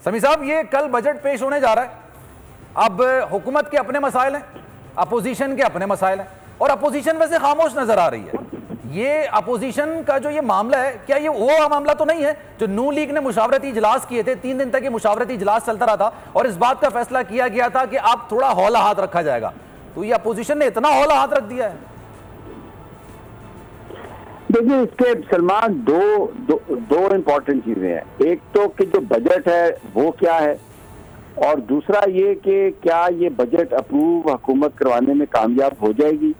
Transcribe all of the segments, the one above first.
समी साहब, ये कल बजट पेश होने जा रहा है। अब हुकूमत के अपने मसाइल हैं, अपोजिशन के अपने मसाइल हैं, और अपोजिशन वैसे खामोश नजर आ रही है। ये अपोजिशन का जो ये मामला है, क्या ये वो मामला तो नहीं है जो नून लीग ने मुशावरती इजलास किए थे? 3 दिन तक ये मुशावरती इजलास चलता रहा था और इस बात का फैसला किया गया था कि अब थोड़ा हौला हाथ रखा जाएगा। तो ये अपोजिशन ने इतना हौला हाथ रख दिया है। देखिए, इसके सलमान दो इंपॉर्टेंट चीजें हैं। एक तो कि जो बजट है वो क्या है, और दूसरा ये कि क्या ये बजट अप्रूव हुकूमत करवाने में कामयाब हो जाएगी।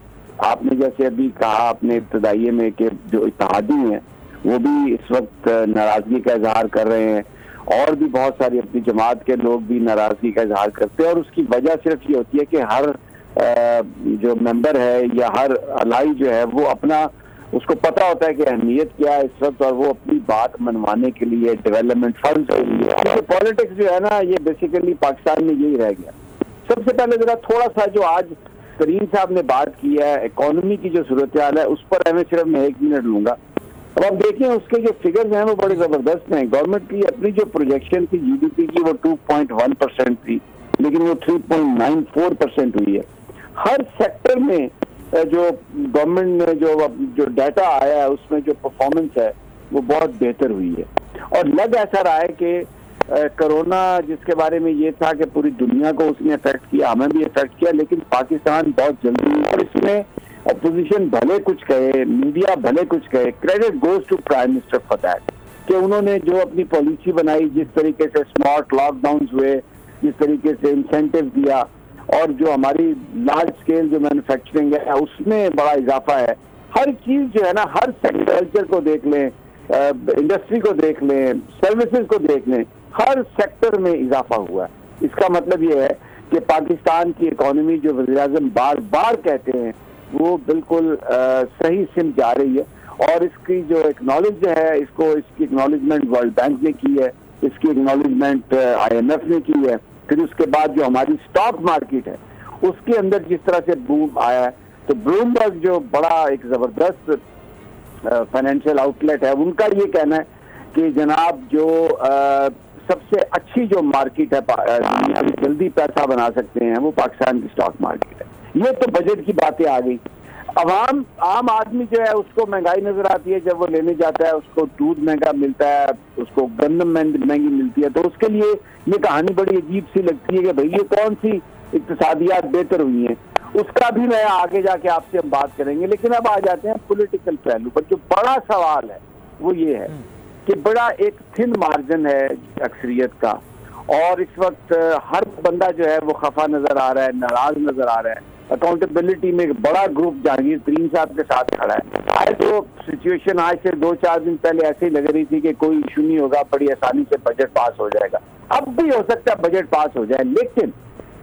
आपने जैसे अभी कहा अपने इब्तदाइये में कि जो इत्तेहादी हैं वो भी इस वक्त नाराजगी का इजहार कर रहे हैं, और भी बहुत सारी अपनी जमात के लोग भी नाराजगी का इजहार करते हैं। और उसकी वजह सिर्फ ये होती है कि हर जो मेंबर है या हर अलाई जो है वो अपना, उसको पता होता है कि अहमियत क्या है इस वक्त, और वो अपनी बात मनवाने के लिए डेवलपमेंट फंड के लिए पॉलिटिक्स जो है ना, ये बेसिकली पाकिस्तान में यही रह गया। सबसे पहले जरा थोड़ा सा जो आज करीम साहब ने बात की है इकोनॉमी की जो सूरत हाल है, उस पर मैं सिर्फ 1 मिनट लूंगा। अब आप देखिए उसके जो फिगर्स हैं वो बड़े जबरदस्त हैं। गवर्नमेंट की अपनी जो प्रोजेक्शन थी जीडीपी की वो 2.1% थी, लेकिन वो 3.94% हुई है। हर सेक्टर में जो गवर्नमेंट ने जो डाटा आया है उसमें जो परफॉर्मेंस है वो बहुत बेहतर हुई है। और लग ऐसा रहा है कि कोरोना जिसके बारे में ये था कि पूरी दुनिया को उसने अफेक्ट किया, हमें भी अफेक्ट किया, लेकिन पाकिस्तान बहुत जल्दी, और इसमें अपोजिशन भले कुछ कहे, मीडिया भले कुछ कहे, credit goes to prime minister for that, कि उन्होंने जो अपनी पॉलिसी बनाई, जिस तरीके से स्मार्ट लॉकडाउन हुए, जिस तरीके से इंसेंटिव दिया, और जो हमारी लार्ज स्केल जो मैन्युफैक्चरिंग है उसमें बड़ा इजाफा है। हर चीज जो है ना, हर सेक्टर को देख लें, इंडस्ट्री को देख लें, सर्विसेज को देख लें, हर सेक्टर में इजाफा हुआ है। इसका मतलब ये है कि पाकिस्तान की इकोनॉमी जो वज़ीर-ए-आज़म बार बार कहते हैं वो बिल्कुल सही सिमत जा रही है। और इसकी जो एक्नॉलेज है, इसकी एक्नॉलेजमेंट वर्ल्ड बैंक ने की है, इसकी एक्नॉलेजमेंट IMF ने की है। फिर उसके बाद जो हमारी स्टॉक मार्केट है उसके अंदर जिस तरह से बूम आया है, तो ब्लूमबर्ग जो बड़ा एक जबरदस्त फाइनेंशियल आउटलेट है, उनका ये कहना है कि जनाब जो सबसे अच्छी जो मार्केट है दुनिया में जल्दी पैसा बना सकते हैं वो पाकिस्तान की स्टॉक मार्केट है। ये तो बजट की बातें आ गई। आम आदमी जो है उसको महंगाई नजर आती है, जब वो लेने जाता है उसको दूध महंगा मिलता है, उसको गंदम महंगी मिलती है, तो उसके लिए ये कहानी बड़ी अजीब सी लगती है कि भाई ये कौन सी इक्तिसादियात बेहतर हुई हैं। उसका भी मैं आगे जाके आपसे हम बात करेंगे। लेकिन अब आ जाते हैं पॉलिटिकल पहलू पर। जो बड़ा सवाल है वो ये है कि बड़ा एक थिन मार्जिन है अक्सरियत का, और इस वक्त हर बंदा जो है वो खफा नजर आ रहा है, नाराज नजर आ रहा है। अकाउंटेबिलिटी में एक बड़ा ग्रुप जहांगीर तरीन साहब के साथ खड़ा है। आज तो सिचुएशन आज से 2-4 दिन पहले ऐसे ही लग रही थी कि कोई इशू नहीं होगा, बड़ी आसानी से बजट पास हो जाएगा। अब भी हो सकता है बजट पास हो जाए, लेकिन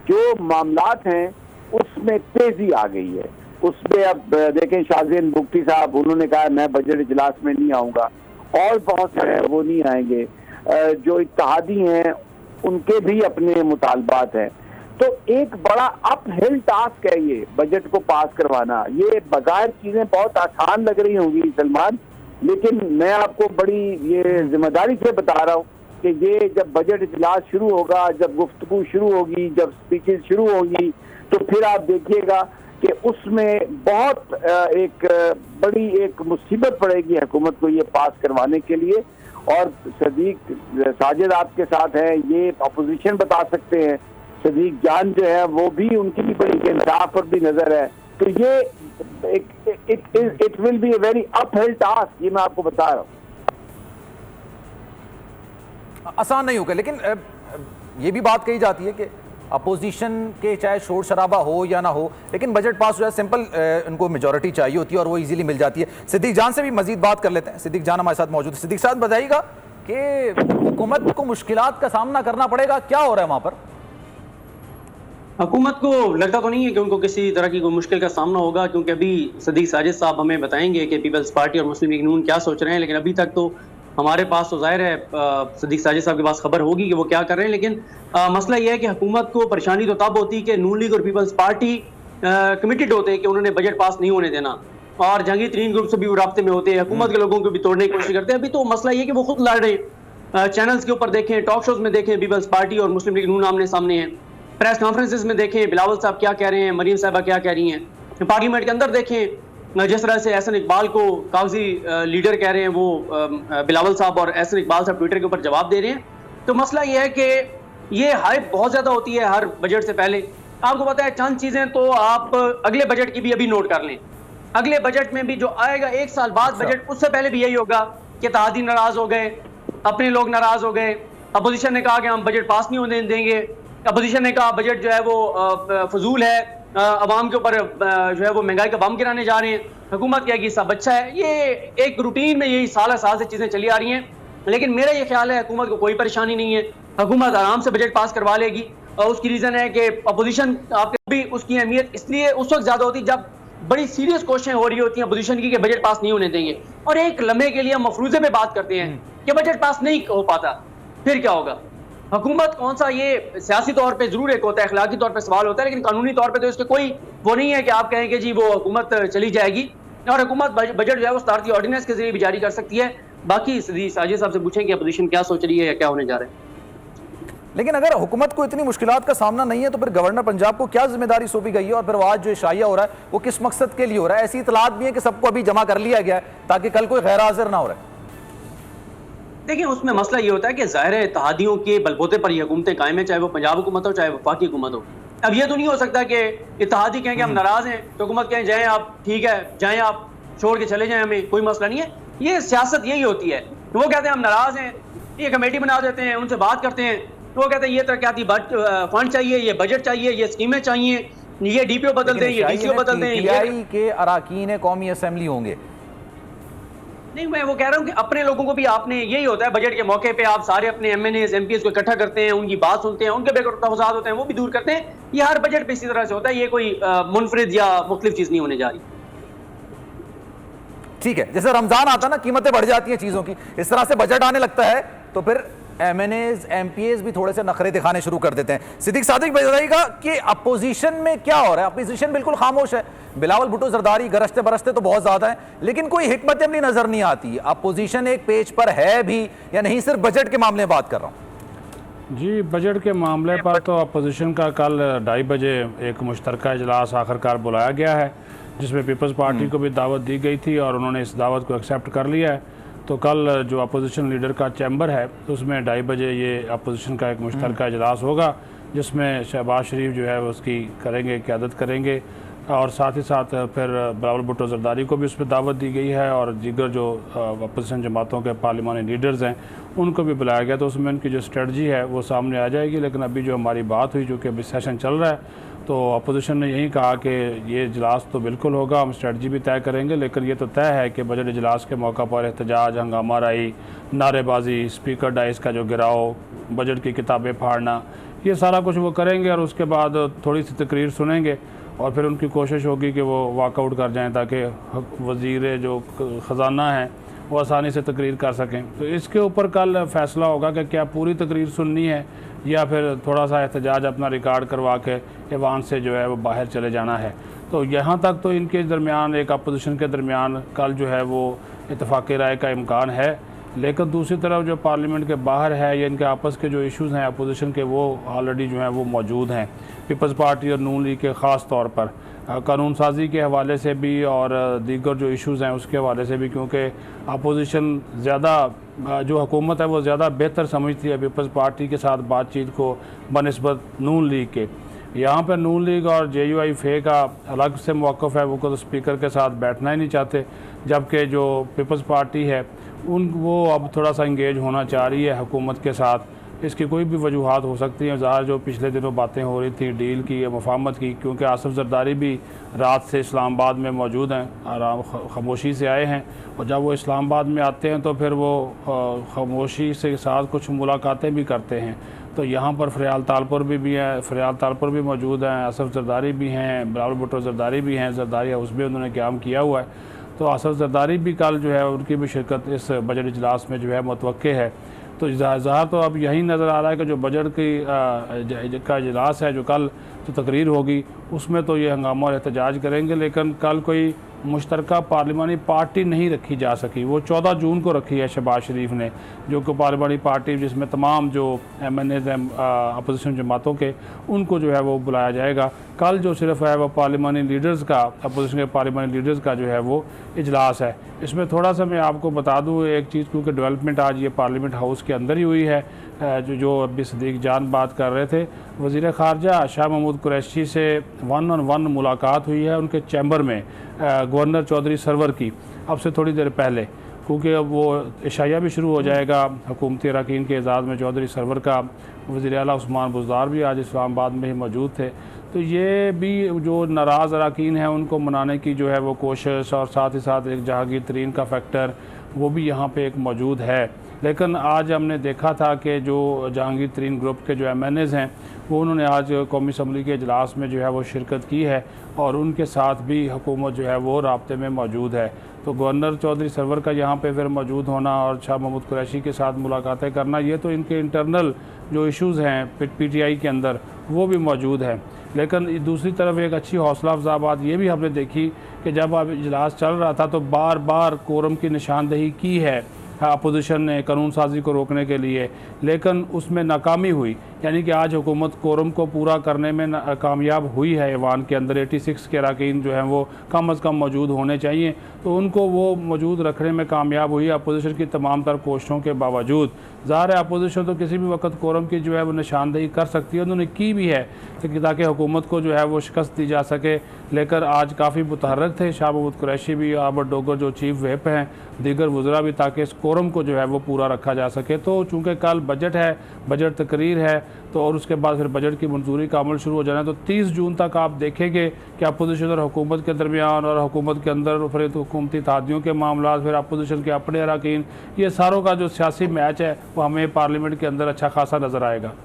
जो मामलात हैं उसमें तेजी आ गई है। उसमें अब देखें, शाहजेन बुगटी साहब उन्होंने कहा मैं बजट इजलास में नहीं आऊंगा, और बहुत सारे वो नहीं आएंगे। जो इत्तेहादी हैं उनके भी अपने मुतालबात हैं। तो एक बड़ा अपहिल टास्क है ये बजट को पास करवाना। ये बगैर चीजें बहुत आसान लग रही होंगी सलमान, लेकिन मैं आपको बड़ी ये जिम्मेदारी से बता रहा हूँ कि ये जब बजट इजलास शुरू होगा, जब गुफ्तगू शुरू होगी, जब स्पीचेस शुरू होंगी, तो फिर आप देखिएगा कि उसमें बहुत एक बड़ी एक मुसीबत पड़ेगी हुकूमत को ये पास करवाने के लिए। और सदीक साजिद आपके साथ है, ये अपोजिशन बता सकते हैं, सदीक जान जो है वो भी, उनकी भी बड़ी इंसाफ पर भी नजर है। तो ये it will be a very uphill task, ये मैं आपको बता रहा हूँ। आसान नहीं होगा, लेकिन ये भी बात कही जाती है कि अपोजिशन के चाहे शोर शराबा हो या ना हो, लेकिन बजट पास हो जाए, सिंपल उनको मेजॉरिटी चाहिए होती है और वो इजीली मिल जाती है। सिद्दीक जान से भी मजीद बात कर लेते हैं। सिद्दीक जान हमारे साथ मौजूद है। सिद्दीक साहब बताइएगा कि हुकूमत को मुश्किलात का सामना करना पड़ेगा, क्या हो रहा है वहां पर? हुकूमत को लगता तो नहीं है कि उनको किसी तरह की कोई मुश्किल का सामना होगा, क्योंकि अभी सदीक साजिद साहब हमें बताएंगे कि पीपल्स पार्टी और मुस्लिम लीग नून क्या सोच रहे हैं। लेकिन अभी तक तो हमारे पास तो जाहिर है सदीक साजिद साहब के पास खबर होगी कि वो क्या कर रहे हैं। लेकिन मसला यह है कि हुकूमत को परेशानी तो तब होती है कि नून लीग और पीपल्स पार्टी कमिटेड होते हैं कि उन्होंने बजट पास नहीं होने देना, और जहांगीर तरीन ग्रुप से भी वो राब्ते में होते हैं, हुकूमत के लोगों को भी तोड़ने की कोशिश करते हैं। अभी तो मसला ये है कि वो खुद लड़ रहे हैं चैनल्स के ऊपर देखें, टॉक शोज में देखें, पीपल्स पार्टी और मुस्लिम लीग नून आमने सामने हैं। प्रेस कॉन्फ्रेंसेस में देखें बिलावल साहब क्या कह रहे हैं, मरीम साहबा क्या कह रही हैं। पार्लियामेंट के अंदर देखें जिस तरह से एहसन इकबाल को कागजी लीडर कह रहे हैं, वो बिलावल साहब और एहसन इकबाल साहब ट्विटर के ऊपर जवाब दे रहे हैं। तो मसला ये है कि ये हाइप बहुत ज़्यादा होती है हर बजट से पहले। आपको पता है चंद चीज़ें तो आप अगले बजट की भी अभी नोट कर लें। अगले बजट में भी जो आएगा 1 साल बाद बजट, उससे पहले भी यही होगा कि इत्तेहादी नाराज हो गए, अपने लोग नाराज हो गए। अपोजिशन ने कहा कि हम बजट पास नहीं होने देंगे। अपोजिशन ने कहा बजट जो है वो फजूल है, अवाम के ऊपर जो है वो महंगाई का बम गिराने जा रहे हैं। हुकूमत कहेगी सब अच्छा है। ये एक रूटीन में यही साल से चीज़ें चली आ रही हैं। लेकिन मेरा ये ख्याल है हुकूमत को कोई परेशानी नहीं है, हुकूमत आराम से बजट पास करवा लेगी। और उसकी रीज़न है कि अपोजिशन आपके भी उसकी अहमियत इसलिए उस वक्त ज़्यादा होती जब बड़ी सीरियस क्वेश्चन हो रही होती है अपोजिशन की कि बजट पास नहीं होने देंगे, और एक लम्हे के लिए हम मफरूजे पे बात करते हैं कि बजट पास नहीं हो पाता, फिर क्या होगा। हुकूमत कौन सा, ये सियासी तौर पे जरूर एक होता है, अखलाकी तौर पे सवाल होता है, लेकिन कानूनी तौर पे तो इसके कोई वो नहीं है कि आप कहें कि जी वो हुकूमत चली जाएगी। और हुकूमत बजट जो है वो सदारती ऑर्डिनेंस के जरिए भी जारी कर सकती है। बाकी साजिद साहब से पूछें कि अपोजिशन क्या सोच रही है या क्या होने जा रहा है। लेकिन अगर हुकूमत को इतनी मुश्किलात का सामना नहीं है तो फिर गवर्नर पंजाब को क्या जिम्मेदारी सौंपी गई है, और फिर वो आज जो शाया हो रहा है वो किस मकसद के लिए हो रहा है? ऐसी इतलात भी है कि सबको अभी जमा कर लिया गया है ताकि कल कोई गैर हाजिर ना हो रहा है। देखिए उसमें मसला ये होता है कि ज़ाहिर है इत्तेहादियों के बलबूते पर ये हुकूमतें कायम है, चाहे वो पंजाब हुकूमत हो चाहे वफाकी हुकूमत हो। अब ये तो नहीं हो सकता कि इत्तेहादी कहें कि हम नाराज हैं तो हुकूमत कहें जाएं आप, ठीक है जाएं आप, छोड़ के चले जाएं, हमें कोई मसला नहीं है। ये सियासत यही होती है। तो वो कहते हैं हम नाराज हैं, ये कमेटी बना देते हैं, उनसे बात करते हैं, तो वो कहते हैं ये तरक्याती फंड चाहिए, ये बजट चाहिए, ये स्कीमें चाहिए, ये डीपीओ बदल दें, ये डीसीओ बदल दें। पीटीआई के अराकीन कौमी असेंबली होंगे। नहीं, मैं वो कह रहा हूँ कि अपने लोगों को भी आपने, यही होता है बजट के मौके पे आप सारे अपने एमएनएस एमपीएस को इकट्ठा करते हैं, उनकी बात सुनते हैं, उनके बेतफाजात होते हैं वो भी दूर करते हैं। ये हर बजट पे इसी तरह से होता है, ये कोई मुनफरिद या मुख्तलिफ चीज नहीं होने जा रही। ठीक है, जैसे रमजान आता ना कीमतें बढ़ जाती हैं चीजों की, इस तरह से बजट आने लगता है तो फिर एमएनएस एमपीएस भी थोड़े से नखरे दिखाने शुरू कर देते हैं। सिद्दीक सादिक बताइएगा कि अपोजिशन में क्या हो रहा है? अपोजिशन बिल्कुल खामोश है, बिलावल भुट्टो जरदारी गरजते बरसते तो बहुत ज्यादा है, लेकिन कोई हिकमत अमली नजर नहीं आती। अपोजिशन एक पेज पर है भी या नहीं? सिर्फ बजट के मामले में बात कर रहा हूं जी। बजट के मामले पर तो अपोजिशन का कल 2:30 बजे एक मुश्तरका इजलास आखिरकार बुलाया गया है, जिसमें पीपल्स पार्टी को भी दावत दी गई थी और उन्होंने इस दावत को एक्सेप्ट कर लिया है। तो कल जो अपोजिशन लीडर का चैम्बर है उसमें 2:30 बजे ये अपोजिशन का एक मुश्तरका इजलास होगा, जिसमें शहबाज शरीफ जो है उसकी करेंगे, क़यादत करेंगे, और साथ ही साथ फिर बिलावल भुट्टो जरदारी को भी उस पर दावत दी गई है और दीगर जो अपोजिशन जमातों के पार्लिमानी लीडर्स हैं उनको भी बुलाया गया। तो उसमें उनकी जो स्ट्रेटजी है वो सामने आ जाएगी। लेकिन अभी जो हमारी बात हुई, जो कि अभी सेशन चल रहा है, तो अपोजिशन ने यही कहा कि ये इजलास तो बिल्कुल होगा, हम स्ट्रेटजी भी तय करेंगे, लेकिन ये तो तय है कि बजट इजलास के मौका पर एहतजाज, हंगामा राई, नारेबाजी, स्पीकर डाइस का जो गिराव, बजट की किताबें फाड़ना, ये सारा कुछ वो करेंगे और उसके बाद थोड़ी सी तकरीर सुनेंगे और फिर उनकी कोशिश होगी कि वो वाकआउट कर जाएं ताकि वज़ीर जो ख़जाना है वो आसानी से तकरीर कर सकें। तो इसके ऊपर कल फैसला होगा कि क्या पूरी तकरीर सुननी है या फिर थोड़ा सा एहतजाज अपना रिकॉर्ड करवा के ऐवान से जो है वो बाहर चले जाना है। तो यहाँ तक तो इनके दरमियान, एक अपोजिशन के दरमियान कल जो है वो इत्तफाक़ी राय का इम्कान है। लेकिन दूसरी तरफ जो पार्लियामेंट के बाहर है या इनके आपस के जो इश्यूज़ हैं अपोजिशन के, वो ऑलरेडी जो हैं वो मौजूद हैं। पीपल्स पार्टी और नून लीग के ख़ास तौर पर कानून साजी के हवाले से भी और दीगर जो इश्यूज़ हैं उसके हवाले से भी, क्योंकि अपोजिशन ज़्यादा जो हुकूमत है वो ज़्यादा बेहतर समझती है पीपल्स पार्टी के साथ बातचीत को बनिस्बत नून लीग के। यहाँ पर नून लीग और JUI फे का अलग से मौक़िफ़ है, वो तो स्पीकर के साथ बैठना ही नहीं चाहते, जबकि जो पीपल्स पार्टी है वो अब थोड़ा सा इंगेज होना चाह रही है हुकूमत के साथ। इसकी कोई भी वजूहात हो सकती हैं, ज़ाहिर जो पिछले दिनों बातें हो रही थी डील की या मुफाहमत की, क्योंकि आसिफ जरदारी भी रात से इस्लामाबाद में मौजूद हैं, आराम खामोशी से आए हैं, और जब वो इस्लामाबाद में आते हैं तो फिर वो खामोशी से साथ कुछ मुलाकातें भी करते हैं। तो यहाँ पर फ़रियाल तालपुर भी हैं, फ़रियाल तालपुर भी मौजूद हैं, आसिफ जरदारी भी हैं, बिलावल भुट्टो जरदारी भी हैं, जरदारी हाउस में उन्होंने क़याम किया हुआ है। तो आसिफ जरदारी भी कल जो है उनकी भी शिरकत इस बजट इजलास में जो है मुतवक्के है। तो ज़ाहिर तो अब यही नज़र आ रहा है कि जो बजट का इजलास है जो कल तो तकरीर होगी उसमें तो ये हंगामा और एहतजाज करेंगे, लेकिन कल कोई मुश्तरका पार्लिमानी पार्टी नहीं रखी जा सकी। वो 14 जून को रखी है शहबाज शरीफ ने, जो कि पार्लिमानी पार्टी जिसमें तमाम जो MNAs हैं अपोजिशन जमातों के, उनको जो है वो बुलाया जाएगा। कल जो सिर्फ है वो पार्लिमानी लीडर्स का, अपोजिशन के पार्लिमानी लीडर्स का जो है वो इजलास है। इसमें थोड़ा सा मैं आपको बता दूँ एक चीज़, क्योंकि डेवलपमेंट आज ये पार्लियामेंट हाउस के अंदर ही हुई है, जो अभी सदीक जान बात कर रहे थे। वज़ीर ख़ारजा शाह महमूद कुरैशी से 1-on-1 मुलाकात हुई है उनके चैम्बर में गवर्नर चौधरी सरवर की, अब से थोड़ी देर पहले, क्योंकि अब वो इशाया भी शुरू हो जाएगा हुकूमती अरकान के एजाज़ में। चौधरी सरवर का वज़ीर आला उस्मान बुज़दार भी आज इस्लामाबाद में ही मौजूद थे। तो ये भी जो नाराज़ अरकान हैं उनको मनाने की जो है वो कोशिश, और साथ ही साथ एक जहांगीर तरीन का फैक्टर वो भी यहाँ पे एक मौजूद है। लेकिन आज हमने देखा था कि जो जहांगीर तरीन ग्रुप के जो MNAs हैं वो उन्होंने आज कौमी असम्बली के इजलास में जो है वो शिरकत की है, और उनके साथ भी हुकूमत जो है वो राब्ते में मौजूद है। तो गवर्नर चौधरी सरवर का यहाँ पे फिर मौजूद होना और शाह महमूद कुरैशी के साथ मुलाकातें करना, ये तो इनके इंटरनल जो इश्यूज़ हैं PTI के अंदर वो भी मौजूद है। लेकिन दूसरी तरफ एक अच्छी हौसला अफजा बात ये भी हमने देखी कि जब अब इजलास चल रहा था तो बार बार कोरम की निशानदही की है अपोजिशन ने कानून साजी को रोकने के लिए, लेकिन उसमें नाकामी हुई। यानी कि आज हुकूमत कोरम को पूरा करने में कामयाब हुई है। ऐवान के अंदर 86 के अरकान जो हैं वो कम अज़ कम मौजूद होने चाहिए, तो उनको वो मौजूद रखने में कामयाब हुई अपोजिशन की तमाम तर कोशिशों के बावजूद। ज़ाहिर है अपोजिशन तो किसी भी वक्त कोरम की जो है वो निशानदेही कर सकती है, उन्होंने की भी है ताकि हुकूमत को जो है वो शिकस्त दी जा सके। लेकर आज काफ़ी मुतहर्रिक थे शाह महमूद कुरैशी भी, आबर डोगर जो चीफ व्हिप हैं, दीगर वज़रा भी, ताकि इस कोरम को जो है वो पूरा रखा जा सके। तो चूँकि कल बजट है, बजट तकरीर है, तो और उसके बाद फिर बजट की मंजूरी का अमल शुरू हो जाना है। तो 30 जून तक आप देखेंगे कि अपोजिशन और हुकूमत के दरमियान, और हुकूमत के अंदर फिर हुकूमती इत्तेहादियों के मामला, फिर अपोजिशन के अपने अरकान, ये सारों का जो सियासी मैच है वो हमें पार्लियामेंट के अंदर अच्छा खासा नज़र आएगा।